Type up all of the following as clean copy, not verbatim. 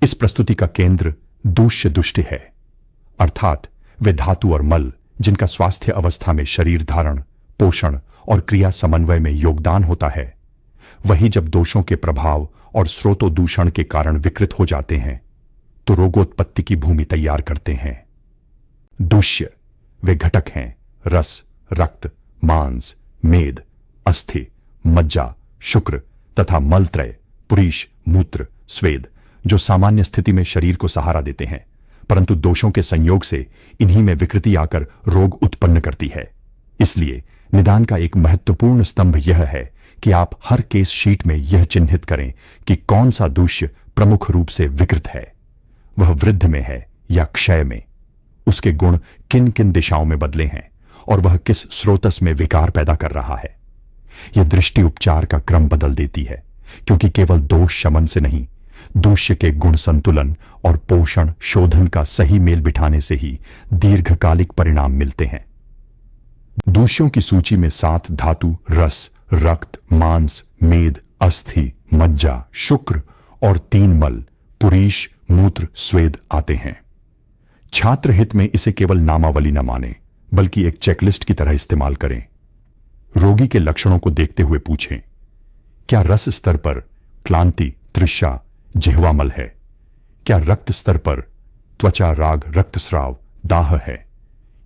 इस प्रस्तुति का केंद्र दूष्य दुष्टि है, अर्थात वे धातु और मल जिनका स्वास्थ्य अवस्था में शरीर धारण, पोषण और क्रिया समन्वय में योगदान होता है, वही जब दोषों के प्रभाव और स्रोतों दूषण के कारण विकृत हो जाते हैं तो रोगोत्पत्ति की भूमि तैयार करते हैं। दूष्य वे घटक हैं रस, रक्त, मांस, मेद, अस्थि, मज्जा, शुक्र तथा मलत्रय, पुरीश, मूत्र, स्वेद, जो सामान्य स्थिति में शरीर को सहारा देते हैं, परंतु दोषों के संयोग से इन्हीं में विकृति आकर रोग उत्पन्न करती है। इसलिए निदान का एक महत्वपूर्ण स्तंभ यह है कि आप हर केस शीट में यह चिन्हित करें कि कौन सा दूष्य प्रमुख रूप से विकृत है, वह वृद्ध में है या क्षय में, उसके गुण किन किन दिशाओं में बदले हैं और वह किस स्रोतस में विकार पैदा कर रहा है। यह दृष्टि उपचार का क्रम बदल देती है, क्योंकि केवल दोष शमन से नहीं, दूष्य के गुण संतुलन और पोषण शोधन का सही मेल बिठाने से ही दीर्घकालिक परिणाम मिलते हैं। दूष्यों की सूची में 7 धातु, रस, रक्त, मांस, मेद, अस्थि, मज्जा, शुक्र और 3 मल, पुरीश, मूत्र, स्वेद आते हैं। छात्र हित में इसे केवल नामावली न माने, बल्कि एक चेकलिस्ट की तरह इस्तेमाल करें। रोगी के लक्षणों को देखते हुए पूछें, क्या रस स्तर पर क्लांति, तृषा, जिह्वामल है? क्या रक्त स्तर पर त्वचा, राग, रक्तस्राव, दाह है?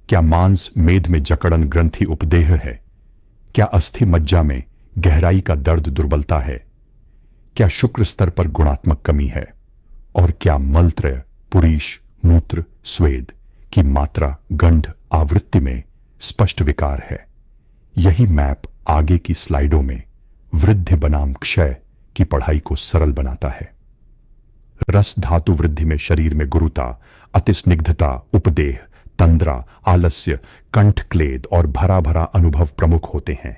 क्या मांस, मेद में जकड़न, ग्रंथि, उपदेह है? क्या अस्थि, मज्जा में गहराई का दर्द, दुर्बलता है? क्या शुक्र स्तर पर गुणात्मक कमी है? और क्या मलत्रय, पुरीश, मूत्र, स्वेद की मात्रा, गंध, आवृत्ति में स्पष्ट विकार है? यही मैप आगे की स्लाइडों में वृद्धि बनाम क्षय की पढ़ाई को सरल बनाता है। रस धातु वृद्धि में शरीर में गुरुता, अतिस्निग्धता, उपदेह, तंद्रा, आलस्य, कंठ क्लेद और भरा भरा अनुभव प्रमुख होते हैं,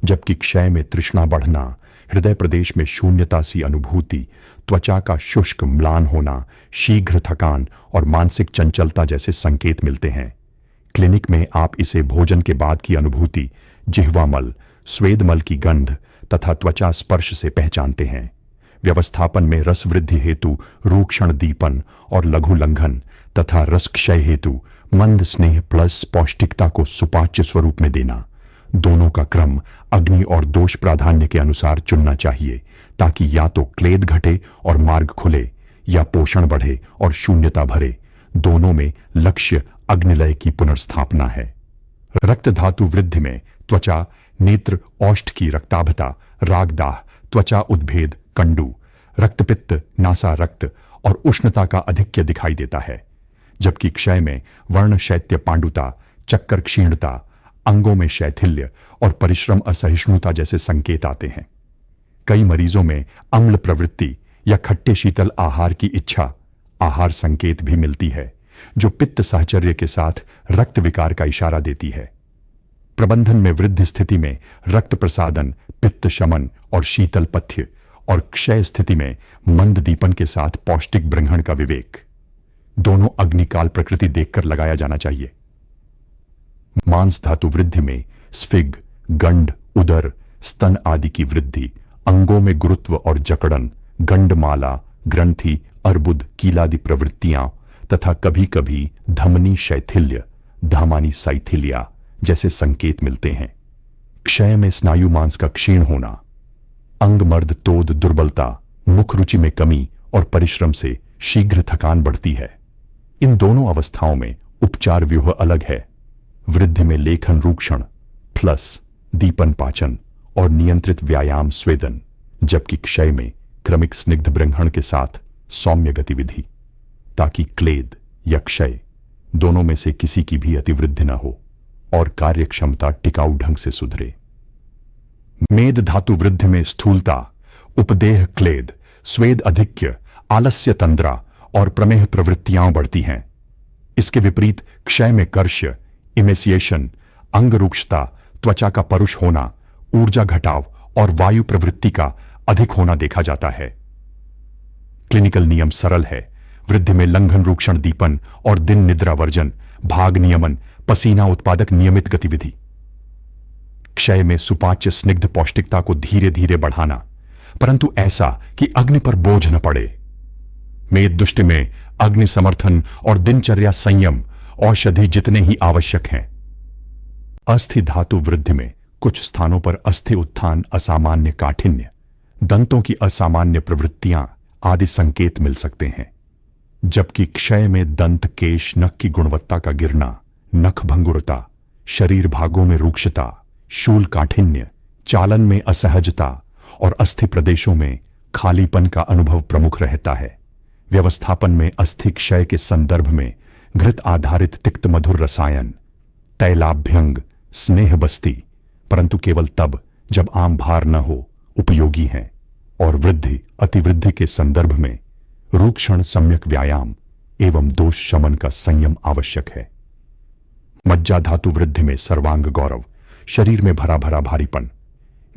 जबकि क्षय में तृष्णा बढ़ना, हृदय प्रदेश में शून्यता सी अनुभूति, त्वचा का शुष्क म्लान होना, शीघ्र थकान और मानसिक चंचलता जैसे संकेत मिलते हैं। क्लिनिक में आप इसे भोजन के बाद की अनुभूति, जिह्वामल, स्वेदमल की गंध तथा त्वचा स्पर्श से पहचानते हैं। व्यवस्थापन में रस वृद्धि हेतु रूक्षण दीपन और लघु लंघन तथा रस क्षय हेतु मंद स्नेह प्लस पौष्टिकता को सुपाच्य स्वरूप में देना, दोनों का क्रम अग्नि और दोष प्राधान्य के अनुसार चुनना चाहिए, ताकि या तो क्लेद घटे और मार्ग खुले या पोषण बढ़े और शून्यता भरे। दोनों में लक्ष्य अग्निलय की पुनर्स्थापना है। रक्त धातु वृद्धि में त्वचा, नेत्र, औष्ठ की रक्ताभता, रागदाह, त्वचा उद्भेद, कंडू, रक्तपित्त, नासा रक्त और उष्णता का अधिक्य दिखाई देता है, जबकि क्षय में वर्ण शैत्य, पांडुता, चक्कर, क्षीणता, अंगों में शैथिल्य और परिश्रम असहिष्णुता जैसे संकेत आते हैं। कई मरीजों में अम्ल प्रवृत्ति या खट्टे शीतल आहार की इच्छा, आहार संकेत भी मिलती है, जो पित्त साहचर्य के साथ रक्त विकार का इशारा देती है। प्रबंधन में वृद्धि स्थिति में रक्त प्रसादन, पित्त शमन और शीतल पथ्य, और क्षय स्थिति में मंद दीपन के साथ पौष्टिक ब्रह्मण का विवेक। दोनों अग्निकाल प्रकृति देखकर लगाया जाना चाहिए। मांस धातु वृद्धि में स्फिग, गंड, उदर, स्तन आदि की वृद्धि, अंगों में गुरुत्व और जकड़न, गंडमाला, ग्रंथि, अर्बुद, कीलादि प्रवृत्तियां तथा कभी कभी धमनी शैथिल्य, धामानी साइथिलिया जैसे संकेत मिलते हैं। क्षय में स्नायु मांस का क्षीण होना, अंग मर्द तोद, दुर्बलता, मुख रुचि में कमी और परिश्रम से शीघ्र थकान बढ़ती है। इन दोनों अवस्थाओं में उपचार व्यूह अलग है। वृद्धि में लेखन रूक्षण प्लस दीपन पाचन और नियंत्रित व्यायाम स्वेदन, जबकि क्षय में क्रमिक स्निग्ध ब्रह्मण के साथ सौम्य गतिविधि, ताकि क्लेद या क्षय दोनों में से किसी की भी अतिवृद्धि न हो और कार्य क्षमता टिकाऊ ढंग से सुधरे। मेद धातु वृद्धि में स्थूलता, उपदेह क्लेद, स्वेद अधिक्य, आलस्य तंद्रा और प्रमेह प्रवृत्तियां बढ़ती हैं। इसके विपरीत क्षय में कर्ष्य, इमेसिएशन, अंग रूक्षता, त्वचा का परुष होना, ऊर्जा घटाव और वायु प्रवृत्ति का अधिक होना देखा जाता है। क्लिनिकल नियम सरल है। वृद्धि में लंघन, रूक्षण, दीपन और दिन निद्रा वर्जन, भाग नियमन, पसीना उत्पादक नियमित गतिविधि। क्षय में सुपाच्य स्निग्ध पौष्टिकता को धीरे धीरे बढ़ाना, परंतु ऐसा कि अग्नि पर बोझ न पड़े। मेददुष्टि में अग्नि समर्थन और दिनचर्या संयम औषधि जितने ही आवश्यक हैं। अस्थि धातु वृद्धि में कुछ स्थानों पर अस्थि उत्थान, असामान्य काठिन्य, दंतों की असामान्य प्रवृत्तियां आदि संकेत मिल सकते हैं। जबकि क्षय में दंत, केश, नख की गुणवत्ता का गिरना, नख भंगुरता, शरीर भागों में रूक्षता, शूल काठिन्य, चालन में असहजता और अस्थि प्रदेशों में खालीपन का अनुभव प्रमुख रहता है। व्यवस्थापन में अस्थि क्षय के संदर्भ में घृत आधारित तिक्त मधुर रसायन, तैलाभ्यंग, स्नेह बस्ती, परंतु केवल तब जब आम भार न हो, उपयोगी हैं। और वृद्धि अतिवृद्धि के संदर्भ में रूक्षण सम्यक व्यायाम एवं दोष शमन का संयम आवश्यक है। मज्जा धातु वृद्धि में सर्वांग गौरव, शरीर में भरा भरा भारीपन,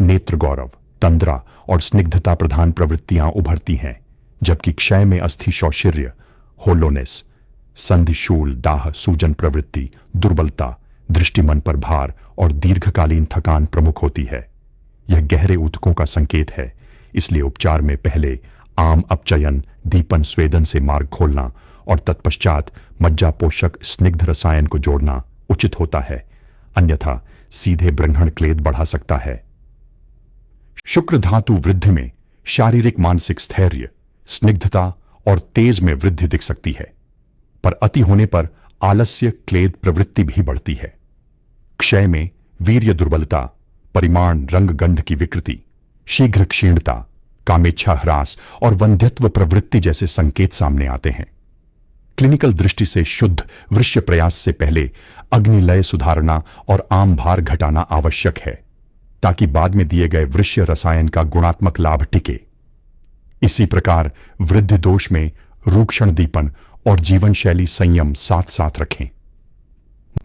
नेत्र गौरव, तंद्रा और स्निग्धता प्रधान प्रवृत्तियां उभरती हैं। जबकि क्षय में अस्थि शौशिर्य, होलोनेस, संधिशूल, दाह, सूजन प्रवृत्ति, दुर्बलता, दृष्टि मन पर भार और दीर्घकालीन थकान प्रमुख होती है। यह गहरे ऊतकों का संकेत है, इसलिए उपचार में पहले आम अपचयन, दीपन, स्वेदन से मार्ग खोलना और तत्पश्चात मज्जा पोषक स्निग्ध रसायन को जोड़ना उचित होता है, अन्यथा सीधे ब्रह्मण क्लेद बढ़ा सकता है। शुक्र धातु वृद्धि में शारीरिक मानसिक स्थैर्य, स्निग्धता और तेज में वृद्धि दिख सकती है, पर अति होने पर आलस्य, क्लेद प्रवृत्ति भी बढ़ती है। क्षय में वीर्य दुर्बलता, परिमाण, रंग, गंध की विकृति, शीघ्र क्षीणता, कामेच्छा ह्रास और वंध्यत्व प्रवृत्ति जैसे संकेत सामने आते हैं। क्लिनिकल दृष्टि से शुद्ध वृश्य प्रयास से पहले अग्निलय सुधारना और आम भार घटाना आवश्यक है, ताकि बाद में दिए गए वृश्य रसायन का गुणात्मक लाभ टिके। इसी प्रकार वृद्धि दोष में रूक्षण दीपन और जीवन शैली संयम साथ साथ रखें।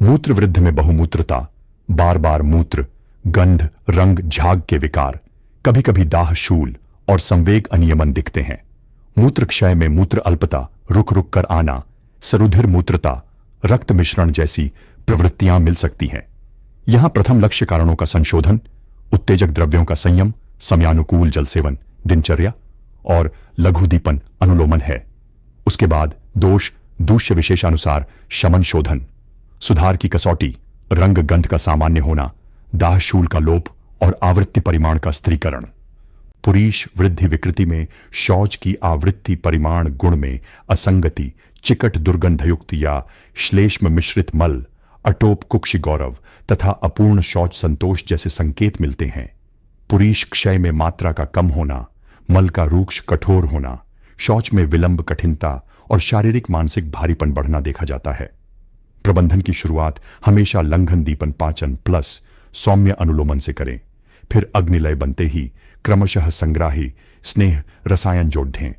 मूत्र वृद्धि में बहुमूत्रता, बार बार मूत्र, गंध, रंग, झाग के विकार, कभी कभी दाह, शूल और संवेग अनियमन दिखते हैं। मूत्र क्षय में मूत्र अल्पता, रुक रुक कर आना, सरुधिर मूत्रता, रक्त मिश्रण जैसी प्रवृत्तियां मिल सकती हैं। यहां प्रथम लक्ष्य कारणों का संशोधन, उत्तेजक द्रव्यों का संयम, समयानुकूल जल सेवन, दिनचर्या और लघुदीपन, अनुलोमन है। उसके बाद दोष दूष्य विशेषानुसार शमन, शोधन, सुधार की कसौटी, रंग गंध का सामान्य होना, दाह शूल का लोप और आवृत्ति परिमाण का स्त्रीकरण। पुरीश वृद्धि विकृति में शौच की आवृत्ति परिमाण गुण में असंगति, चिकट दुर्गंधयुक्त या श्लेष्म मिश्रित मल, अटोप कुक्षि गौरव तथा अपूर्ण शौच संतोष जैसे संकेत मिलते हैं। पुरीश क्षय में मात्रा का कम होना, मल का रूक्ष कठोर होना, शौच में विलंब, कठिनता और शारीरिक मानसिक भारीपन बढ़ना देखा जाता है। प्रबंधन की शुरुआत हमेशा लंघन, दीपन, पाचन प्लस सौम्य अनुलोमन से करें। फिर अग्निलय बनते ही क्रमशः संग्राही स्नेह रसायन जोड़ दें।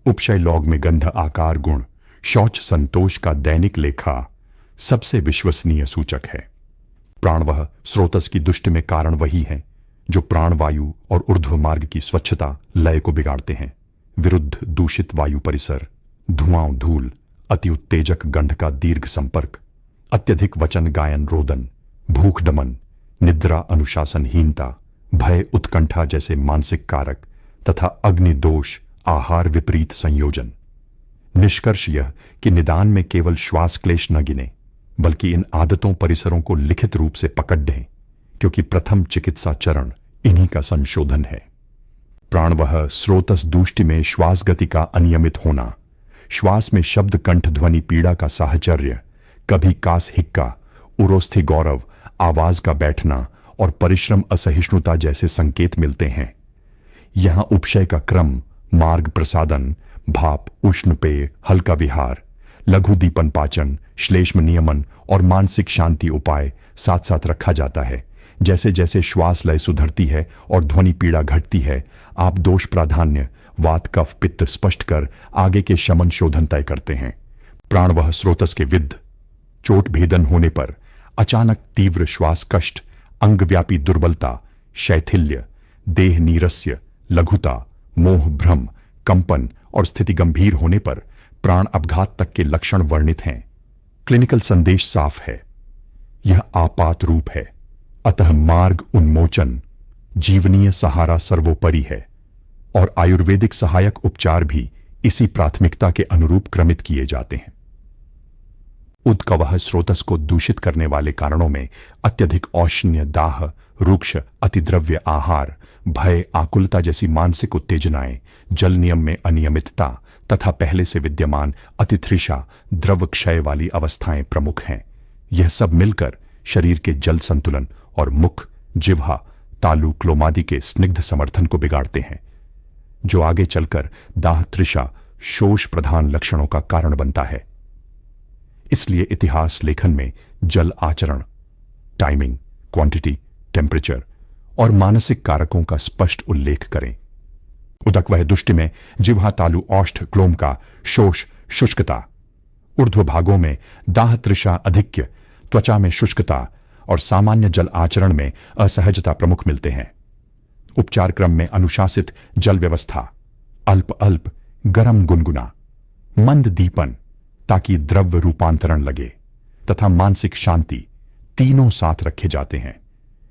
उपशय लौग में गंध, आकार, गुण, शौच संतोष का दैनिक लेखा सबसे विश्वसनीय सूचक है। प्राणवह स्रोतस की दुष्टि में कारण वही है जो प्राणवायु और ऊर्ध्व मार्ग की स्वच्छता, लय को बिगाड़ते हैं। विरुद्ध दूषित वायु परिसर, धुआं, धूल, अति उत्तेजक गंध का दीर्घ संपर्क, अत्यधिक वचन गायन, रोदन, भूख दमन, निद्रा अनुशासनहीनता, भय, उत्कंठा जैसे मानसिक कारक तथा अग्नि दोष, आहार विपरीत संयोजन। निष्कर्ष यह कि निदान में केवल श्वास क्लेश न गिने, बल्कि इन आदतों, परिसरों को लिखित रूप से पकड़ दें, क्योंकि प्रथम चिकित्सा चरण इन्हीं का संशोधन है। प्राणवह स्रोतस दूष्टि में श्वास गति का अनियमित होना, श्वास में शब्द, कंठ ध्वनि, पीड़ा का साहचर्य, कभी कास, हिक्का, उरोस्थि गौरव, आवाज का बैठना और परिश्रम, असहिष्णुता जैसे संकेत मिलते हैं। यहां उपशय का क्रम, मार्ग प्रसादन, भाप, उष्ण पेय, हल्का विहार, लघु दीपन, पाचन, श्लेष्म नियमन और मानसिक शांति उपाय साथ साथ रखा जाता है। जैसे जैसे श्वास लय सुधरती है और ध्वनि पीड़ा घटती है, आप दोष प्राधान्य, वात, कफ, पित्त स्पष्ट कर आगे के शमन शोधन तय करते हैं। प्राणवह स्रोतस के विद्ध चोट भेदन होने पर अचानक तीव्र श्वास कष्ट, अंगव्यापी दुर्बलता, शैथिल्य, देह नीरस्य, लघुता, मोह, भ्रम, कंपन और स्थिति गंभीर होने पर प्राण अपघात तक के लक्षण वर्णित हैं। क्लिनिकल संदेश साफ है, यह आपात रूप है, अतः मार्ग उन्मोचन, जीवनीय सहारा सर्वोपरि है और आयुर्वेदिक सहायक उपचार भी इसी प्राथमिकता के अनुरूप क्रमित किए जाते हैं। उदकवह स्रोतस को दूषित करने वाले कारणों में अत्यधिक औष्ण्य, दाह, रुक्ष, अतिद्रव्य आहार, भय, आकुलता जैसी मानसिक उत्तेजनाएं, जल नियम में अनियमितता तथा पहले से विद्यमान अतितृषा, द्रव क्षय वाली अवस्थाएं प्रमुख हैं। यह सब मिलकर शरीर के जल संतुलन और मुख, जिह्वा, तालु, क्लोमादि के स्निग्ध समर्थन को बिगाड़ते हैं, जो आगे चलकर दाह, तृषा, शोष प्रधान लक्षणों का कारण बनता है। इसलिए इतिहास लेखन में जल आचरण, टाइमिंग, क्वांटिटी, टेम्परेचर और मानसिक कारकों का स्पष्ट उल्लेख करें। उदकवह दुष्टि में जिह्वा, तालु, औष्ठ, क्लोम का शोष, शुष्कता, ऊर्ध्व भागों में दाह, तृषा, अधिक्य, त्वचा में शुष्कता और सामान्य जल आचरण में असहजता प्रमुख मिलते हैं। उपचार क्रम में अनुशासित जल व्यवस्था, अल्प अल्प गरम गुनगुना, मंद दीपन ताकि द्रव्य रूपांतरण लगे, तथा मानसिक शांति तीनों साथ रखे जाते हैं,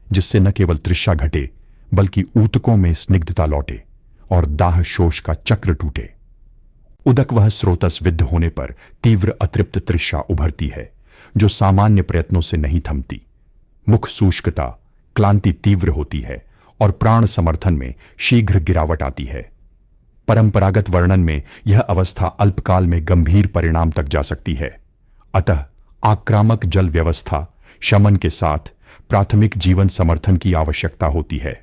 जिससे न केवल तृष्णा घटे बल्कि ऊतकों में स्निग्धता लौटे और दाह शोष का चक्र टूटे। उदकवह स्रोतस विद्ध होने पर तीव्र अतृप्त तृष्णा उभरती है, जो सामान्य प्रयत्नों से नहीं थमती। मुख शुष्कता, क्लांति तीव्र होती है और प्राण समर्थन में शीघ्र गिरावट आती है। परंपरागत वर्णन में यह अवस्था अल्पकाल में गंभीर परिणाम तक जा सकती है। अतः आक्रामक जल व्यवस्था शमन के साथ प्राथमिक जीवन समर्थन की आवश्यकता होती है।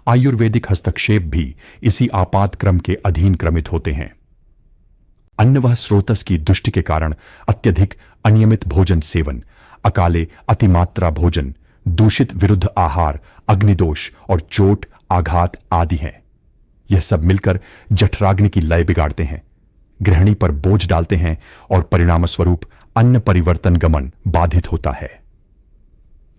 आयुर्वेदिक हस्तक्षेप भी इसी आपात क्रम के अधीन क्रमित होते हैं। अन्नवह स्रोतस की दुष्टि के कारण अत्यधिक अनियमित भोजन सेवन, अकाले अतिमात्रा भोजन, दूषित विरुद्ध आहार, अग्निदोष और चोट, आघात आदि हैं। यह सब मिलकर जठराग्नि की लय बिगाड़ते हैं, गृहिणी पर बोझ डालते हैं और परिणामस्वरूप अन्न परिवर्तन गमन बाधित होता है।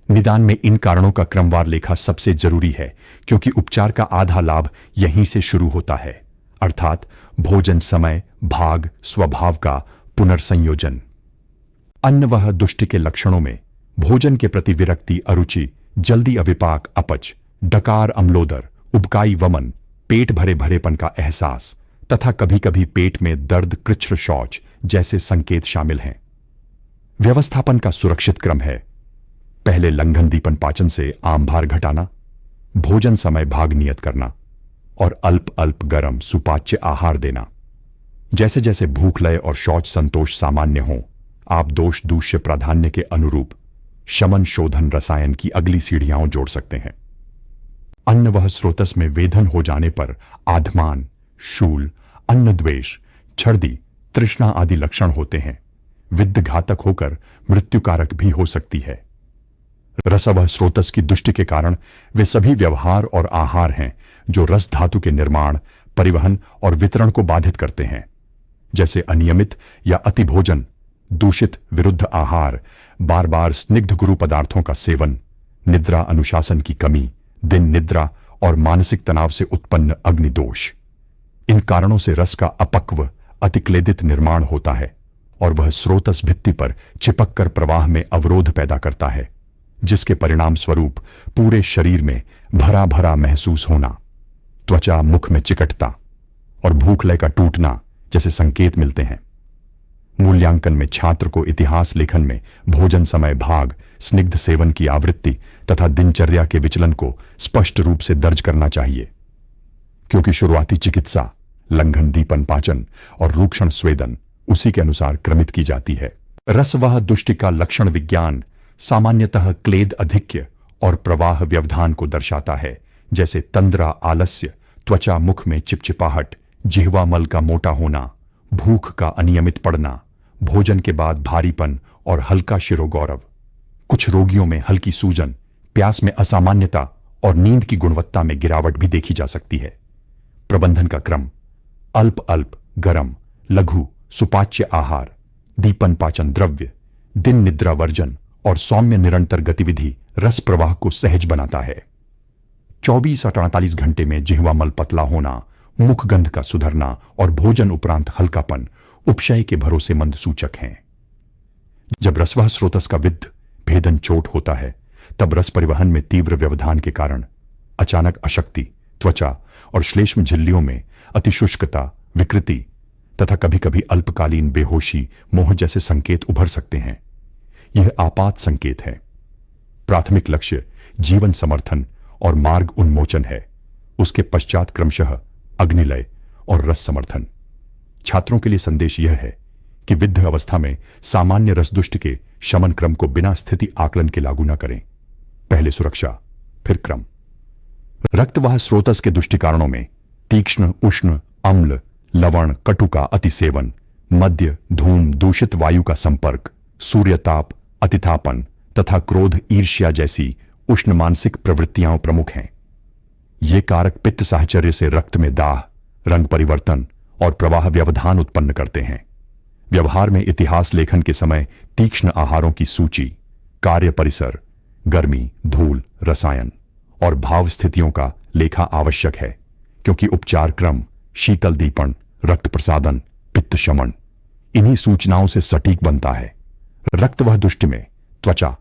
निदान में इन कारणों का क्रमवार लेखा सबसे जरूरी है, क्योंकि उपचार का आधा लाभ यहीं से शुरू होता है, अर्थात भोजन समय, भाग, स्वभाव का पुनर्संयोजन। अन्नवह दुष्टि के लक्षणों में भोजन के प्रति विरक्ति, अरुचि, जल्दी अविपाक, अपच, डकार, अम्लोदर, उबकाई वमन, पेट भरे भरेपन का एहसास तथा कभी कभी पेट में दर्द, कृच्छ्र शौच जैसे संकेत शामिल हैं। व्यवस्थापन का सुरक्षित क्रम है: पहले लंघन दीपन पाचन से आमभार घटाना, भोजन समय भाग नियत करना और अल्प अल्प गरम सुपाच्य आहार देना। जैसे जैसे भूख लय और शौच संतोष सामान्य हो, आप दोष दूष्य प्राधान्य के अनुरूप शमन शोधन रसायन की अगली सीढ़ियां जोड़ सकते हैं। अन्नवह स्रोतस में वेधन हो जाने पर आधमान, शूल, अन्न द्वेष, छर्दी, तृष्णा आदि लक्षण होते हैं। विद्ध घातक होकर मृत्युकारक भी हो सकती है। रसवह स्रोतस की दुष्टि के कारण वे सभी व्यवहार और आहार हैं जो रस धातु के निर्माण, परिवहन और वितरण को बाधित करते हैं, जैसे अनियमित या अति भोजन, दूषित विरुद्ध आहार, बार बार स्निग्ध गुरु पदार्थों का सेवन, निद्रा अनुशासन की कमी, दिन निद्रा और मानसिक तनाव से उत्पन्न अग्निदोष। इन कारणों से रस का अपक्व, अतिक्लेदित निर्माण होता है और वह स्रोतस भित्ति पर चिपक कर प्रवाह में अवरोध पैदा करता है, जिसके परिणाम स्वरूप पूरे शरीर में भरा भरा महसूस होना, त्वचा मुख में चिकटता और भूख लय का टूटना जैसे संकेत मिलते हैं। मूल्यांकन में छात्र को इतिहास लेखन में भोजन समय भाग, स्निग्ध सेवन की आवृत्ति तथा दिनचर्या के विचलन को स्पष्ट रूप से दर्ज करना चाहिए, क्योंकि शुरुआती चिकित्सा लंघन दीपन पाचन और रूक्षण स्वेदन उसी के अनुसार क्रमित की जाती है। रसवह दुष्टि का लक्षण विज्ञान सामान्यतः क्लेद अधिक्य और प्रवाह व्यवधान को दर्शाता है, जैसे तंद्रा, आलस्य, त्वचा मुख में चिपचिपाहट, जिह्वा मल का मोटा होना, भूख का अनियमित पड़ना, भोजन के बाद भारीपन और हल्का शिरोगौरव। कुछ रोगियों में हल्की सूजन, प्यास में असामान्यता और नींद की गुणवत्ता में गिरावट भी देखी जा सकती है। प्रबंधन का क्रम: अल्प अल्प गरम लघु सुपाच्य आहार, दीपन पाचन द्रव्य, दिन निद्रा वर्जन और सौम्य निरंतर गतिविधि रस प्रवाह को सहज बनाता है। 24-48 घंटे में जिह्वा मल पतला होना, मुख गंध का सुधरना और भोजन उपरांत हल्कापन उपशय के भरोसेमंद सूचक हैं। जब रसवह स्रोतस का विद्ध भेदन चोट होता है, तब रस परिवहन में तीव्र व्यवधान के कारण अचानक अशक्ति, त्वचा और श्लेष्म झिल्लियों में अतिशुष्कता, विकृति तथा कभी कभी अल्पकालीन बेहोशी, मोह जैसे संकेत उभर सकते हैं। यह आपात संकेत है। प्राथमिक लक्ष्य जीवन समर्थन और मार्ग उन्मोचन है। उसके पश्चात क्रमशः अग्निलय और रस समर्थन। छात्रों के लिए संदेश यह है कि विद्ध अवस्था में सामान्य रसदुष्ट के शमन क्रम को बिना स्थिति आकलन के लागू न करें। पहले सुरक्षा, फिर क्रम। रक्तवाह स्रोतस के दुष्टि कारणों में तीक्ष्ण, उष्ण, अम्ल, लवण, कटु का अतिसेवन, मद्य, धूम, दूषित वायु का संपर्क, सूर्यताप, अतिथापन तथा क्रोध, ईर्ष्या जैसी उष्ण मानसिक प्रवृत्तियां प्रमुख हैं। ये कारक पित्त साहचर्य से रक्त में दाह, रंग परिवर्तन और प्रवाह व्यवधान उत्पन्न करते हैं। व्यवहार में इतिहास लेखन के समय तीक्ष्ण आहारों की सूची, कार्य परिसर, गर्मी, धूल, रसायन और भाव स्थितियों का लेखा आवश्यक है, क्योंकि उपचार क्रम, शीतल दीपन, रक्त प्रसादन, पित्त शमन इन्हीं सूचनाओं से सटीक बनता है। रक्तवह दुष्टि में त्वचा,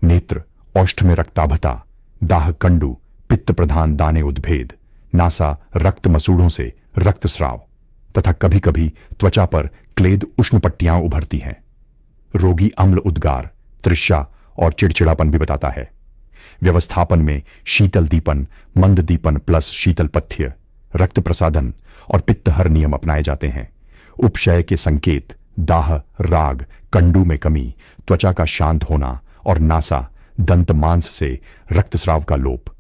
नेत्र, औष्ठ में रक्ताभता, दाह कंडु, पित्त प्रधान दाने उद्भेद, नासा रक्त मसूड़ों से रक्तस्राव तथा कभी कभी त्वचा पर क्लेद उष्ण पट्टियां उभरती हैं। रोगी अम्ल उद्गार, तृष्णा और चिड़चिड़ापन भी बताता है। व्यवस्थापन में शीतल दीपन, मंद दीपन प्लस शीतल पथ्य, रक्त प्रसादन और पित्तहर नियम अपनाए जाते हैं। उपशय के संकेत दाह, राग, कंडू में कमी, त्वचा का शांत होना और नासा दंत मांस से रक्तस्राव का लोप।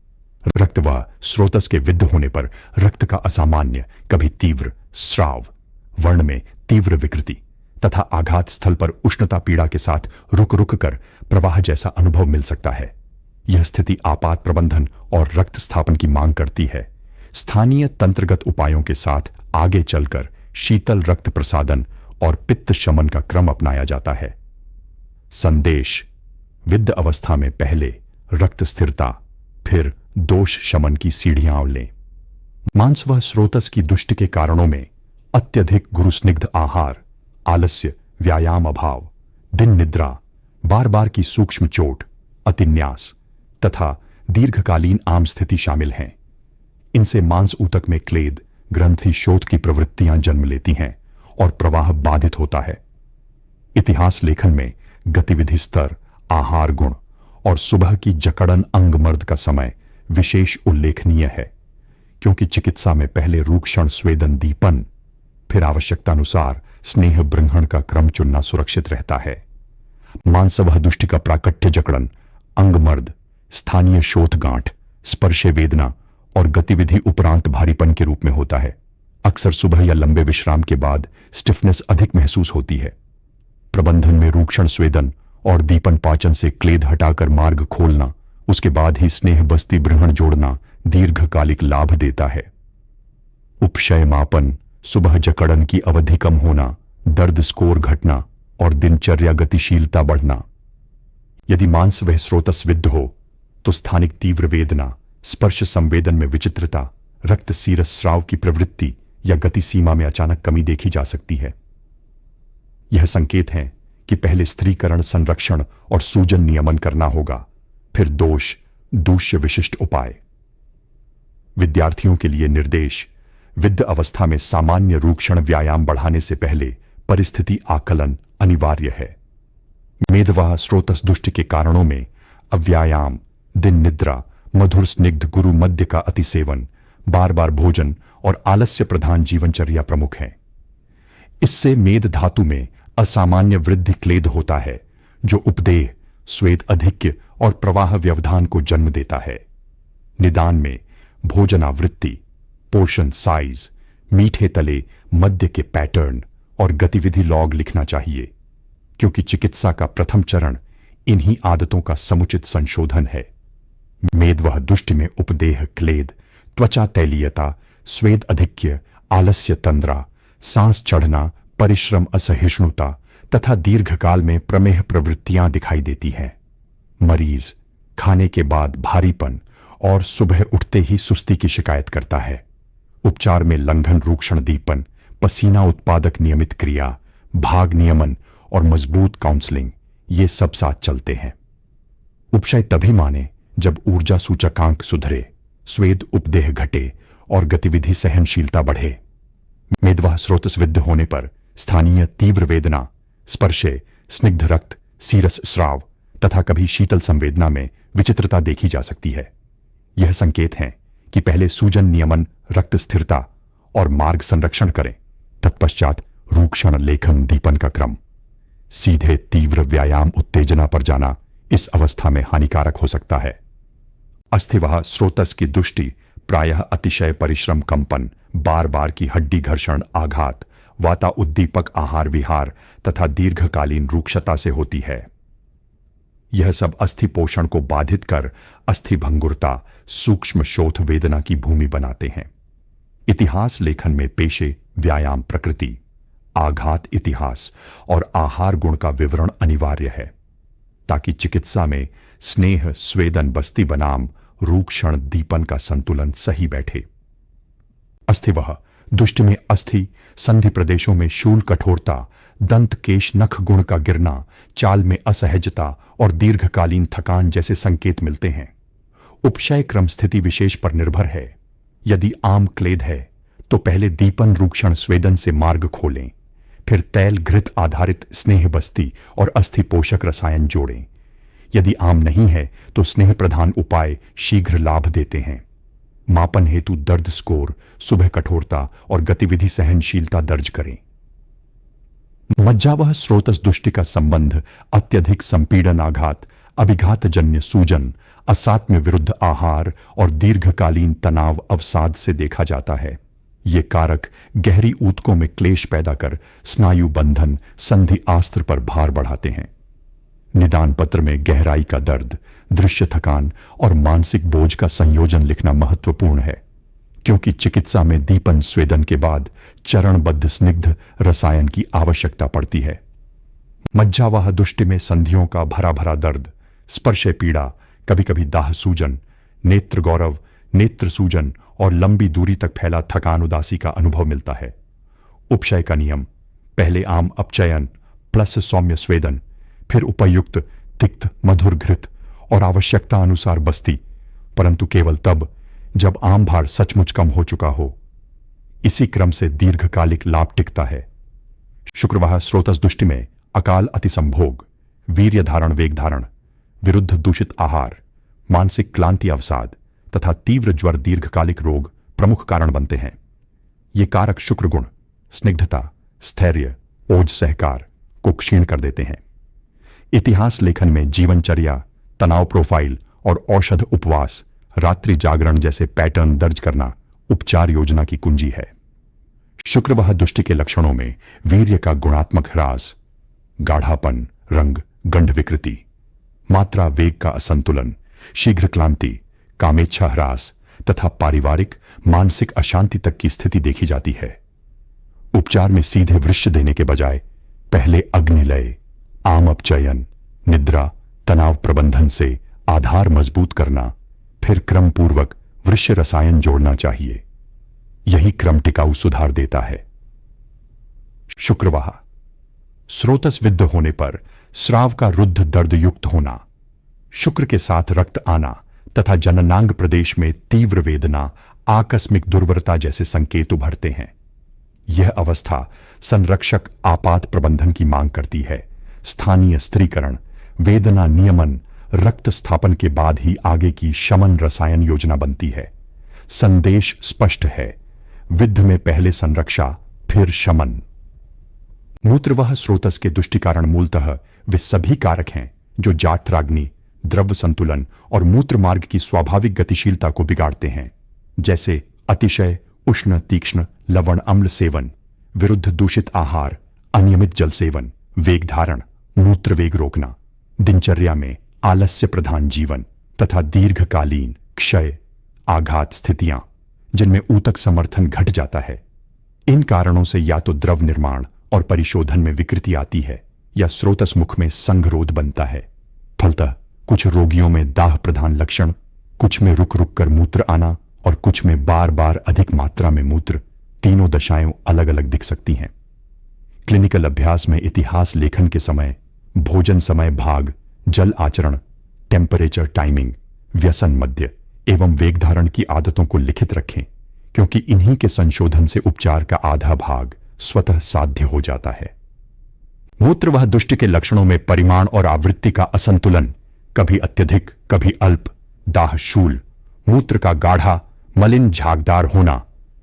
रक्तवाह स्रोतस के विद्ध होने पर रक्त का असामान्य, कभी तीव्र स्राव, वर्ण में तीव्र विकृति तथा आघात स्थल पर उष्णता पीड़ा के साथ रुक रुक कर प्रवाह जैसा अनुभव मिल सकता है। यह स्थिति आपात प्रबंधन और रक्त स्थापन की मांग करती है। स्थानीय तंत्रगत उपायों के साथ आगे चलकर शीतल रक्त प्रसादन और पित्त शमन का क्रम अपनाया जाता है। संदेश: विद्ध अवस्था में पहले रक्त स्थिरता, फिर दोष शमन की सीढ़ियां लें। मांस व स्रोतस की दुष्ट के कारणों में अत्यधिक गुरुस्निग्ध आहार, आलस्य, व्यायाम अभाव, दिन निद्रा, बार बार की सूक्ष्म चोट, अतिन्यास तथा दीर्घकालीन आम स्थिति शामिल हैं। इनसे मांस ऊतक में क्लेद, ग्रंथि शोथ की प्रवृत्तियां जन्म लेती हैं और प्रवाह बाधित होता है। इतिहास लेखन में गतिविधि स्तर, आहार गुण और सुबह की जकड़न अंग मर्द का समय विशेष उल्लेखनीय है, क्योंकि चिकित्सा में पहले रूक्षण स्वेदन दीपन, फिर आवश्यकतानुसार स्नेह ब्रंहण का क्रम चुनना सुरक्षित रहता है। मांसवह दुष्टि का प्राकट्य जकड़न अंग मर्द, स्थानीय शोथ गांठ, स्पर्शे वेदना और गतिविधि उपरांत भारीपन के रूप में होता है। अक्सर सुबह या लंबे विश्राम के बाद स्टिफनेस अधिक महसूस होती है। प्रबंधन में रूक्षण स्वेदन और दीपन पाचन से क्लेद हटाकर मार्ग खोलना, उसके बाद ही स्नेह बस्ती ब्रहण जोड़ना दीर्घकालिक लाभ देता है। उपशय मापन, सुबह जकड़न की अवधि कम होना, दर्द स्कोर घटना और दिनचर्या गतिशीलता बढ़ना। यदि मांस वह स्रोतस विद्ध हो तो स्थानिक तीव्र वेदना, स्पर्श संवेदन में विचित्रता, रक्त सीरस स्राव की प्रवृत्ति या गति सीमा में अचानक कमी देखी जा सकती है। यह संकेत है कि पहले स्त्रीकरण, संरक्षण और सूजन नियमन करना होगा, फिर दोष, दूष्य विशिष्ट उपाय। विद्यार्थियों के लिए निर्देश: विद्ध अवस्था में सामान्य रूक्षण व्यायाम बढ़ाने से पहले परिस्थिति आकलन अनिवार्य है। मेदवाह स्रोतस दुष्ट के कारणों में अव्यायाम, दिन निद्रा, मधुर स्निग्ध गुरु मद्य का अतिसेवन, बार बार भोजन और आलस्य प्रधान जीवनचर्या प्रमुख हैं। इससे मेद धातु में असामान्य वृद्धि क्लेद होता है, जो उपदेह, स्वेद अधिक्य और प्रवाह व्यवधान को जन्म देता है। निदान में भोजनावृत्ति, पोषण साइज, मीठे तले मद्य के पैटर्न और गतिविधि लॉग लिखना चाहिए, क्योंकि चिकित्सा का प्रथम चरण इन्हीं आदतों का समुचित संशोधन है। मेदवह दुष्टि में उपदेह क्लेद, त्वचा तैलीयता, स्वेद अधिक्य, आलस्य तंद्रा, सांस चढ़ना, परिश्रम असहिष्णुता तथा दीर्घकाल में प्रमेह प्रवृत्तियां दिखाई देती हैं। मरीज खाने के बाद भारीपन और सुबह उठते ही सुस्ती की शिकायत करता है। उपचार में लंघन, रूक्षण दीपन, पसीना उत्पादक नियमित क्रिया, भाग नियमन और मजबूत काउंसलिंग, ये सब साथ चलते हैं। उपशय तभी माने जब ऊर्जा सूचकांक सुधरे, स्वेद उपदेह घटे और गतिविधि सहनशीलता बढ़े। मेदवाह स्रोतस्विद्ध होने पर स्थानीय तीव्र वेदना, स्पर्शे, स्निग्ध रक्त, सीरस स्राव तथा कभी शीतल संवेदना में विचित्रता देखी जा सकती है। यह संकेत हैं कि पहले सूजन नियमन, रक्त स्थिरता और मार्ग संरक्षण करें, तत्पश्चात रूक्षण लेखन दीपन का क्रम। सीधे तीव्र व्यायाम उत्तेजना पर जाना इस अवस्था में हानिकारक हो सकता है। अस्थिवाह स्रोतस की दुष्टि प्रायः अतिशय परिश्रम, कंपन, बार बार की हड्डी घर्षण, आघात, वाता उद्दीपक आहार विहार तथा दीर्घकालीन रूक्षता से होती है। यह सब अस्थि पोषण को बाधित कर अस्थि भंगुरता, सूक्ष्म शोथ वेदना की भूमि बनाते हैं। इतिहास लेखन में पेशे, व्यायाम, प्रकृति, आघात इतिहास और आहार गुण का विवरण अनिवार्य है, ताकि चिकित्सा में स्नेह, स्वेदन, बस्ती बनाम रूक्षण, दीपन का संतुलन सही बैठे। अस्थिवह दुष्टि में अस्थि, संधि प्रदेशों में शूल कठोरता, दंत केश नख गुण का गिरना, चाल में असहजता और दीर्घकालीन थकान जैसे संकेत मिलते हैं। उपशय क्रम स्थिति विशेष पर निर्भर है। यदि आम क्लेद है तो पहले दीपन, रूक्षण, स्वेदन से मार्ग खोलें, फिर तैल घृत आधारित स्नेह बस्ती और अस्थि पोषक रसायन जोड़ें। यदि आम नहीं है तो स्नेह प्रधान उपाय शीघ्र लाभ देते हैं। मापन हेतु दर्द स्कोर, सुबह कठोरता और गतिविधि सहनशीलता दर्ज करें। मज्जावह स्रोतस दुष्टि का संबंध अत्यधिक संपीड़न आघात, अभिघातजन्य सूजन, असात्म्य विरुद्ध आहार और दीर्घकालीन तनाव अवसाद से देखा जाता है। ये कारक गहरी ऊतकों में क्लेश पैदा कर स्नायु बंधन, संधि आस्त्र पर भार बढ़ाते हैं। निदान पत्र में गहराई का दर्द, दृश्य थकान और मानसिक बोझ का संयोजन लिखना महत्वपूर्ण है, क्योंकि चिकित्सा में दीपन, स्वेदन के बाद चरणबद्ध स्निग्ध रसायन की आवश्यकता पड़ती है। मज्जावाह दुष्टि में संधियों का भरा भरा दर्द, स्पर्शे पीड़ा, कभी कभी दाह सूजन, नेत्र गौरव, नेत्र सूजन और लंबी दूरी तक फैला थकान उदासी का अनुभव मिलता है। उपशय का नियम: पहले आम अपचयन प्लस सौम्य स्वेदन, फिर उपयुक्त तिक्त मधुर घृत और आवश्यकता अनुसार बस्ती, परंतु केवल तब जब आम भार सचमुच कम हो चुका हो। इसी क्रम से दीर्घकालिक लाभ टिकता है। शुक्रवाह स्रोतस दुष्टि में अकाल अतिसंभोग, वीर्य धारण वेग धारण, विरुद्ध दूषित आहार, मानसिक क्लांति अवसाद तथा तीव्र ज्वर दीर्घकालिक रोग प्रमुख कारण बनते हैं। ये कारक शुक्र गुण, स्निग्धता, स्थैर्य, ओज सहकार को क्षीण कर देते हैं। इतिहास लेखन में जीवनचर्या, तनाव प्रोफाइल और औषध उपवास, रात्रि जागरण जैसे पैटर्न दर्ज करना उपचार योजना की कुंजी है। शुक्रवाह दुष्टि के लक्षणों में वीर्य का गुणात्मक ह्रास, गाढ़ापन, रंग, गंध विकृति, मात्रा वेग का असंतुलन, शीघ्र क्लांति, कामेच्छा ह्रास तथा पारिवारिक मानसिक अशांति तक की स्थिति देखी जाती है। उपचार में सीधे वृक्ष देने के बजाय पहले अग्निलय, आम अपचयन, निद्रा, तनाव प्रबंधन से आधार मजबूत करना, फिर क्रम पूर्वक वृक्ष रसायन जोड़ना चाहिए। यही क्रम टिकाऊ सुधार देता है। शुक्रवाह स्रोतस विद्ध होने पर स्राव का रुद्ध दर्द युक्त होना, शुक्र के साथ रक्त आना तथा जननांग प्रदेश में तीव्र वेदना, आकस्मिक दुर्वरता जैसे संकेत उभरते हैं। यह अवस्था संरक्षक आपात प्रबंधन की मांग करती है। स्थानीय स्त्रीकरण, वेदना नियमन, रक्त स्थापन के बाद ही आगे की शमन रसायन योजना बनती है। संदेश स्पष्ट है: विद्ध में पहले संरक्षा, फिर शमन। मूत्रवाह स्रोतस के दुष्टि कारण मूलतः वे सभी कारक हैं जो जाठराग्नि, द्रव्य संतुलन और मूत्र मार्ग की स्वाभाविक गतिशीलता को बिगाड़ते हैं, जैसे अतिशय उष्ण तीक्ष्ण लवण अम्ल सेवन, विरुद्ध दूषित आहार, अनियमित जल सेवन, वेग धारण, मूत्र वेग रोकना, दिनचर्या में आलस्य प्रधान जीवन तथा दीर्घकालीन क्षय, आघात स्थितियां जिनमें ऊतक समर्थन घट जाता है। इन कारणों से या तो द्रव निर्माण और परिशोधन में विकृति आती है या स्रोतस मुख में संघरोध बनता है। फलतः कुछ रोगियों में दाह प्रधान लक्षण, कुछ में रुक रुक कर मूत्र आना और कुछ में बार बार अधिक मात्रा में मूत्र, तीनों दशाएं अलग अलग दिख सकती हैं। क्लिनिकल अभ्यास में इतिहास लेखन के समय भोजन समय भाग, जल आचरण, टेम्परेचर टाइमिंग, व्यसन मध्य एवं वेग धारण की आदतों को लिखित रखें, क्योंकि इन्हीं के संशोधन से उपचार का आधा भाग स्वतः साध्य हो जाता है। मूत्र वह दुष्ट के लक्षणों में परिमाण और आवृत्ति का असंतुलन, कभी अत्यधिक कभी अल्प, दाहशूल, मूत्र का गाढ़ा मलिन झागदार होना,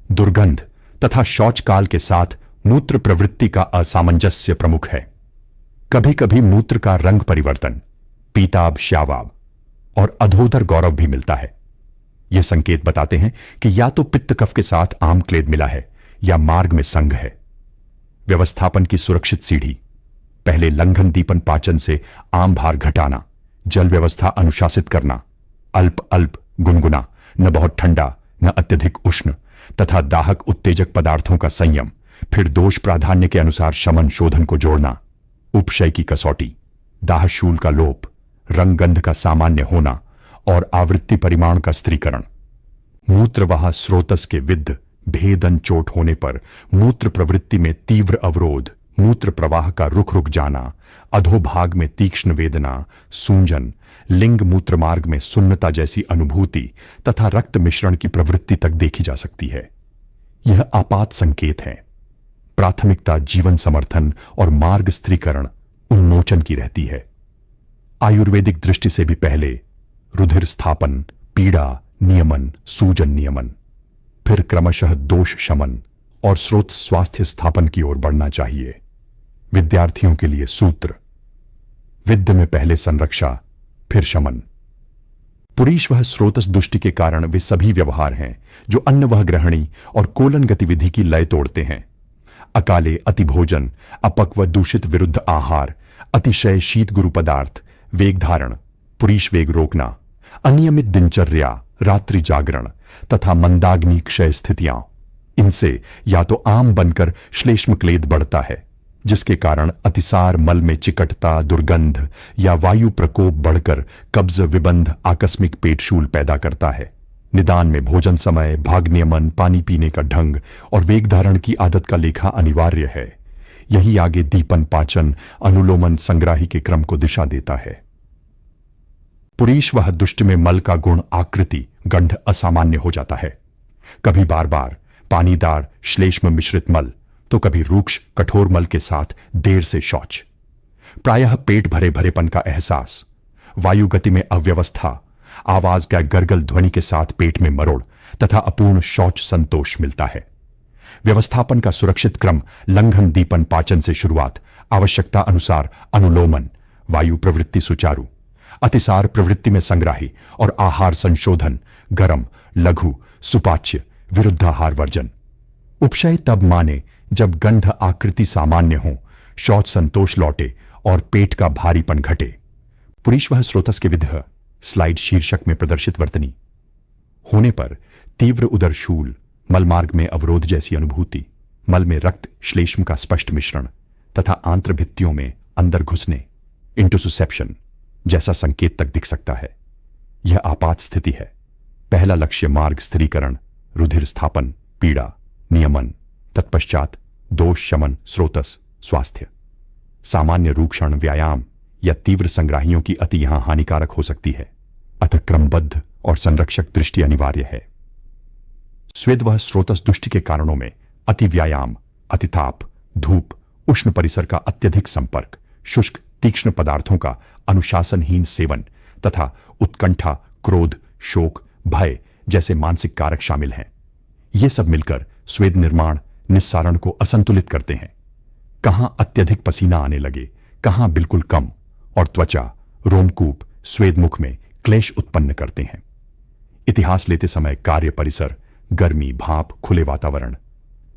दुर्गंध तथा शौचकाल के साथ मूत्र प्रवृत्ति का असामंजस्य प्रमुख है। कभी कभी मूत्र का रंग परिवर्तन, पीताभ श्यावाब और अधोदर गौरव भी मिलता है। यह संकेत बताते हैं कि या तो पित्त कफ के साथ आम्लक्लेद मिला है या मार्ग में संघ है। व्यवस्थापन की सुरक्षित सीढ़ी: पहले लंघन दीपन पाचन से आम भार घटाना, जल व्यवस्था अनुशासित करना, अल्प अल्प गुनगुना, न बहुत ठंडा न अत्यधिक उष्ण, तथा दाहक उत्तेजक पदार्थों का संयम, फिर दोष प्राधान्य के अनुसार शमन शोधन को जोड़ना, उपशय की कसौटी, दाहशूल का लोप, रंग गंध का सामान्य होना और आवृत्ति परिमाण का स्त्रीकरण। मूत्रवाह स्रोतस के विद्ध भेदन चोट होने पर मूत्र प्रवृत्ति में तीव्र अवरोध, मूत्र प्रवाह का रुक रुक जाना, अधोभाग में तीक्ष्ण वेदना, सूंजन, लिंग मूत्र मार्ग में सुन्नता जैसी अनुभूति तथा रक्त मिश्रण की प्रवृत्ति तक देखी जा सकती है। यह आपात संकेत है। प्राथमिकता जीवन समर्थन और मार्ग स्त्रीकरण उन्मोचन की रहती है। आयुर्वेदिक दृष्टि से भी पहले रुधिर स्थापन, पीड़ा नियमन, सूजन नियमन, फिर क्रमशः दोष शमन और स्रोत स्वास्थ्य स्थापन की ओर बढ़ना चाहिए। विद्यार्थियों के लिए सूत्र: विद्य में पहले संरक्षा फिर शमन। पुरीश वह स्रोतस दुष्टि के कारण वे सभी व्यवहार हैं जो अन्न वह ग्रहणी और कोलन गतिविधि की लय तोड़ते हैं। अकाले अतिभोजन, अपक्व दूषित विरुद्ध आहार, अतिशय शीत गुरु पदार्थ, वेग धारण, पुरीश वेग रोकना, अनियमित दिनचर्या, रात्रि जागरण तथा मंदाग्नि क्षय स्थितियां, इनसे या तो आम बनकर श्लेष्म क्लेद बढ़ता है, जिसके कारण अतिसार, मल में चिकटता, दुर्गंध या वायु प्रकोप बढ़कर कब्ज, विबंध, आकस्मिक पेटशूल पैदा करता है। निदान में भोजन समय, भाग नियमन, पानी पीने का ढंग और वेग धारण की आदत का लेखा अनिवार्य है। यही आगे दीपन, पाचन, अनुलोमन, संग्राही के क्रम को दिशा देता है। पुरीश वह दुष्ट में मल का गुण, आकृति, गंध असामान्य हो जाता है। कभी बार बार पानीदार श्लेष्म मिश्रित मल, तो कभी रूक्ष कठोर मल के साथ देर से शौच। प्रायः पेट भरे भरेपन का एहसास, वायु गति में अव्यवस्था, आवाज का गरगल ध्वनि के साथ पेट में मरोड़ तथा अपूर्ण शौच संतोष मिलता है। व्यवस्थापन का सुरक्षित क्रम: लंघन दीपन पाचन से शुरुआत, आवश्यकता अनुसार अनुलोमन, वायु प्रवृत्ति सुचारू, अतिसार प्रवृत्ति में संग्राही और आहार संशोधन, गरम, लघु, सुपाच्य, विरुद्धाहार वर्जन। उपशय तब माने जब गंध आकृति सामान्य हो, शौच संतोष लौटे और पेट का भारीपन घटे। पुरीश वह स्रोतस के विधि स्लाइड शीर्षक में प्रदर्शित वर्तनी होने पर तीव्र उदरशूल, मलमार्ग में अवरोध जैसी अनुभूति, मल में रक्त श्लेष्म का स्पष्ट मिश्रण तथा आंत्रभित्तियों में अंदर घुसने, इंटुसुसेप्शन जैसा संकेत तक दिख सकता है। यह आपात स्थिति है। पहला लक्ष्य मार्ग स्थिरीकरण, रुधिर स्थापन, पीड़ा नियमन, तत्पश्चात दोष शमन, स्रोतस स्वास्थ्य। सामान्य रूक्षण, व्यायाम या तीव्र संग्राहियों की अति यहां हानिकारक हो सकती है, अतः क्रमबद्ध और संरक्षक दृष्टि अनिवार्य है। स्वेद वह स्रोतस दुष्टि के कारणों में अति व्यायाम, अतिताप, धूप, उष्ण परिसर का अत्यधिक संपर्क, शुष्क तीक्ष्ण पदार्थों का अनुशासनहीन सेवन तथा उत्कंठा, क्रोध, शोक, भय जैसे मानसिक कारक शामिल हैं। ये सब मिलकर स्वेद निर्माण, निस्सारण को असंतुलित करते हैं। कहां अत्यधिक पसीना आने लगे, कहां बिल्कुल कम, और त्वचा, रोमकूप, स्वेदमुख में क्लेश उत्पन्न करते हैं। इतिहास लेते समय कार्य परिसर, गर्मी, भाप, खुले वातावरण,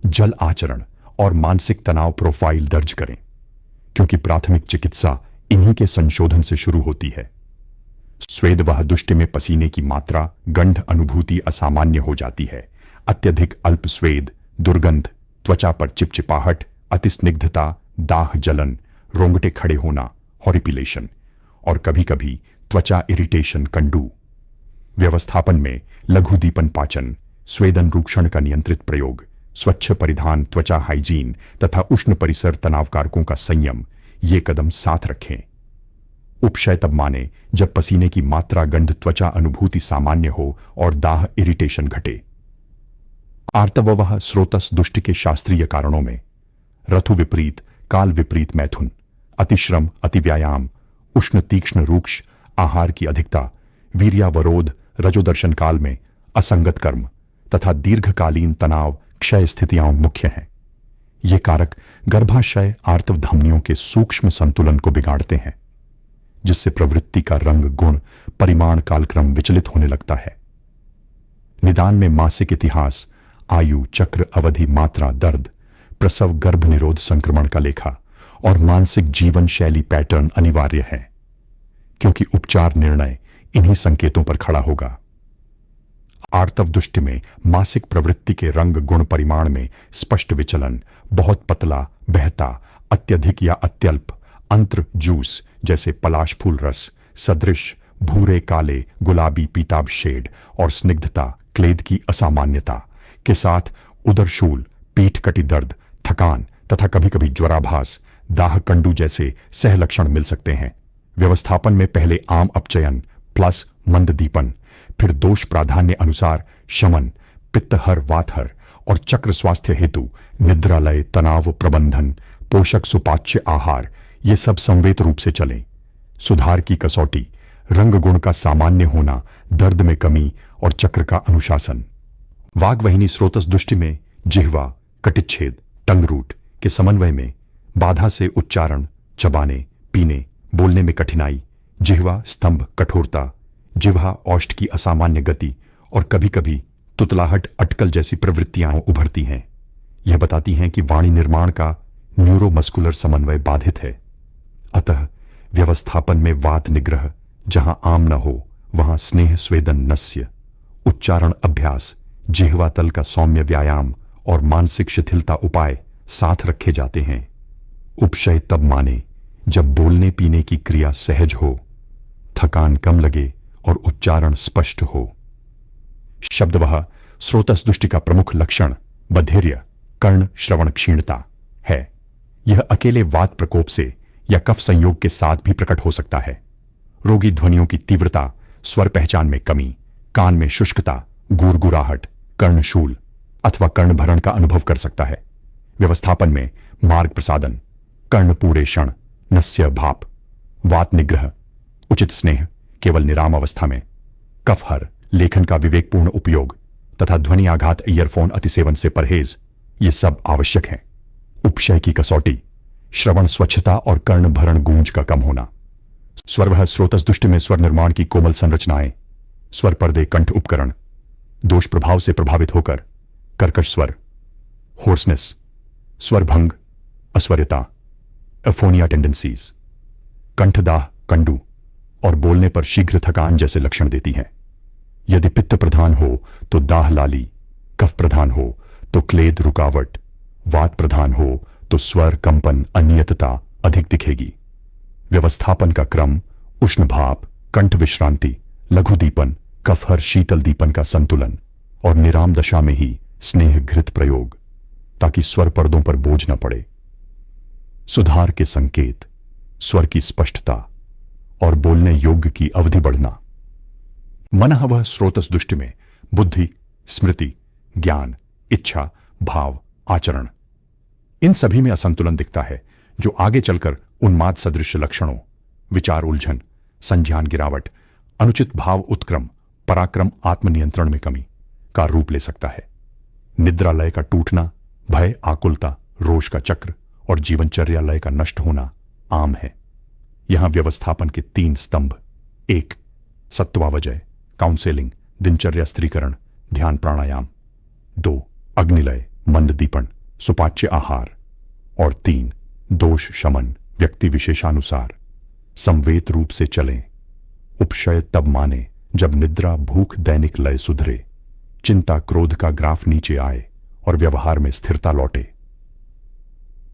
जल आचरण और मानसिक तनाव प्रोफाइल दर्ज करें, क्योंकि प्राथमिक चिकित्सा इन्हीं के संशोधन से शुरू होती है। स्वेद वह दुष्टि में पसीने की मात्रा, गंध अनुभूति असामान्य हो जाती है। अत्यधिक अल्प स्वेद, दुर्गंध, त्वचा पर चिपचिपाहट, अतिस्निग्धता, दाह जलन, रोंगटे खड़े होना, हॉरिपिलेशन और कभी कभी त्वचा इरिटेशन, कंडू। व्यवस्थापन में लघु दीपन पाचन, स्वेदन रूक्षण का नियंत्रित प्रयोग, स्वच्छ परिधान, त्वचा हाइजीन तथा उष्ण परिसर तनावकारकों का संयम, ये कदम साथ रखें। उपशय तब माने जब पसीने की मात्रा, गंध, त्वचा अनुभूति सामान्य हो और दाह इरिटेशन घटे। आर्तववः स्रोतस दुष्टि के शास्त्रीय कारणों में रथु विपरीत, काल विपरीत मैथुन, अतिश्रम, अतिव्यायाम, उष्ण तीक्ष्ण रूक्ष आहार की अधिकता, वीर्यावरोध रजोदर्शन काल में असंगत कर्म तथा दीर्घकालीन तनाव क्षय स्थितियां मुख्य हैं। ये कारक गर्भाशय आर्तव धमनियों के सूक्ष्म संतुलन को बिगाड़ते हैं, जिससे प्रवृत्ति का रंग, गुण, परिमाण, कालक्रम विचलित होने लगता है। निदान में मासिक इतिहास, आयु, चक्र, अवधि, मात्रा, दर्द, प्रसव, गर्भ निरोध, संक्रमण का लेखा और मानसिक जीवन शैली पैटर्न अनिवार्य है, क्योंकि उपचार निर्णय इन्हीं संकेतों पर खड़ा होगा। आर्तव दुष्टि में मासिक प्रवृत्ति के रंग, गुण, परिमाण में स्पष्ट विचलन, बहुत पतला, बहता, अत्यधिक या अत्यल्प, अंत्र जूस जैसे पलाश फूल रस, सदृश, भूरे, काले, गुलाबी, पीताभ शेड और स्निग्धता, क्लेद की असामान्यता के साथ उदरशूल, पीठ कटी दर्द, थकान तथा कभी कभी ज्वराभास, दाह कंडू जैसे सहलक्षण मिल सकते हैं। व्यवस्थापन में पहले आम अपचयन प्लस मंददीपन, फिर दोष प्राधान्य अनुसार शमन, पित्तहर, वातहर और चक्र स्वास्थ्य हेतु निद्रालय, तनाव प्रबंधन, पोषक सुपाच्य आहार, ये सब संवेत रूप से चलें। सुधार की कसौटी, रंग गुण का सामान्य होना, दर्द में कमी और चक्र का अनुशासन। वाग्वहिनी स्रोतस दुष्टि में जिह्वा, कटिच्छेद, टंगरूट के समन्वय में बाधा से उच्चारण, चबाने, पीने, बोलने में कठिनाई, जिह्वा स्तंभ, कठोरता, जिह्वा औष्ठ की असामान्य गति और कभी कभी तुतलाहट, अटकल जैसी प्रवृत्तियां उभरती हैं। यह बताती हैं कि वाणी निर्माण का न्यूरोमस्कुलर समन्वय बाधित है। अतः व्यवस्थापन में वात निग्रह, जहां आम न हो वहां स्नेह स्वेदन नस्य, उच्चारण अभ्यास, जिह्वा तल का सौम्य व्यायाम और मानसिक शिथिलता उपाय साथ रखे जाते हैं। उपशय तब माने जब बोलने पीने की क्रिया सहज हो, थकान कम लगे और उच्चारण स्पष्ट हो। शब्दवह स्रोतस दुष्टि का प्रमुख लक्षण बधिर्य, कर्ण श्रवण क्षीणता है। यह अकेले वात प्रकोप से या कफ संयोग के साथ भी प्रकट हो सकता है। रोगी ध्वनियों की तीव्रता, स्वर पहचान में कमी, कान में शुष्कता, गुरगुराहट, कर्णशूल अथवा कर्णभरण का अनुभव कर सकता है। व्यवस्थापन में मार्ग प्रसादन, कर्णपूरेषण, नस्य भाप, वात निग्रह, उचित स्नेह केवल निराम अवस्था में, कफहर, लेखन का विवेकपूर्ण उपयोग तथा ध्वनि आघात, ईयरफोन अतिसेवन से परहेज, ये सब आवश्यक है। उपशय की कसौटी, श्रवण स्वच्छता और कर्णभरण गूंज का कम होना। स्वरवह स्रोतस दुष्टि में स्वर निर्माण की कोमल संरचनाएं, स्वर पर्दे, कंठ उपकरण दोष प्रभाव से प्रभावित होकर कर्कश स्वर, होर्सनेस, स्वर भंग, अस्वरता, एफोनिया टेंडेंसीज, कंठदाह, कंडू और बोलने पर शीघ्र थकान जैसे लक्षण देती हैं। यदि पित्त प्रधान हो तो दाह लाली, कफ प्रधान हो तो क्लेद रुकावट, वात प्रधान हो तो स्वर कंपन अनियतता अधिक दिखेगी। व्यवस्थापन का क्रम उष्ण भाप, कंठ विश्रांति, लघु दीपन, कफहर शीतल दीपन का संतुलन और निराम दशा में ही स्नेह घृत प्रयोग, ताकि स्वर पर्दों पर बोझ न पड़े। सुधार के संकेत, स्वर की स्पष्टता और बोलने योग्य की अवधि बढ़ना। मनः वह स्रोतस दुष्टि में बुद्धि, स्मृति, ज्ञान, इच्छा, भाव, आचरण, इन सभी में असंतुलन दिखता है, जो आगे चलकर उन्माद सदृश लक्षणों, विचार उलझन, संज्ञान गिरावट, अनुचित भाव उत्क्रम, पराक्रम, आत्मनियंत्रण में कमी का रूप ले सकता है। निद्रा लय का टूटना, भय, आकुलता, रोष का चक्र और जीवनचर्या लय का नष्ट होना आम है। यहां व्यवस्थापन के 3 स्तंभ, 1 सत्वावजय, काउंसेलिंग, दिनचर्या स्त्रीकरण, ध्यान प्राणायाम, 2 अग्निलय, मंददीपन, सुपाच्य आहार और 3 दोष शमन, व्यक्ति विशेषानुसार संवेत रूप से चलें। उपशय तब माने जब निद्रा, भूख, दैनिक लय सुधरे, चिंता क्रोध का ग्राफ नीचे आए और व्यवहार में स्थिरता लौटे।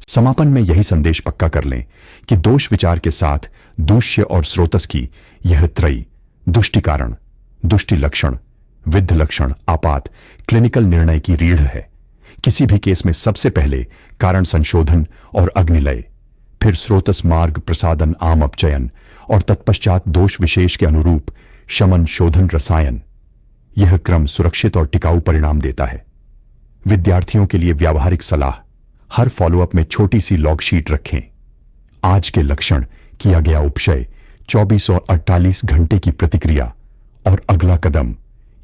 समापन में यही संदेश पक्का कर लें कि दोष विचार के साथ दूष्य और स्रोतस की यह त्रयी दुष्टि कारण, दुष्टि लक्षण, विद्ध लक्षण, आपात, क्लिनिकल निर्णय की रीढ़ है। किसी भी केस में सबसे पहले कारण संशोधन और अग्निलय, फिर स्रोतस मार्ग प्रसादन, आम अपचयन और तत्पश्चात दोष विशेष के अनुरूप शमन शोधन रसायन। यह क्रम सुरक्षित और टिकाऊ परिणाम देता है। विद्यार्थियों के लिए व्यावहारिक सलाह, हर फॉलोअप में छोटी सी लॉग शीट रखें। आज के लक्षण, किया गया उपचय, 24 और 48 घंटे की प्रतिक्रिया और अगला कदम।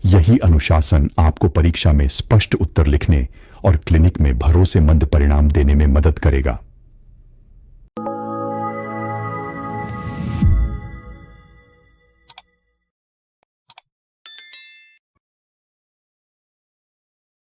यही अनुशासन आपको परीक्षा में स्पष्ट उत्तर लिखने और क्लिनिक में भरोसेमंद परिणाम देने में मदद करेगा।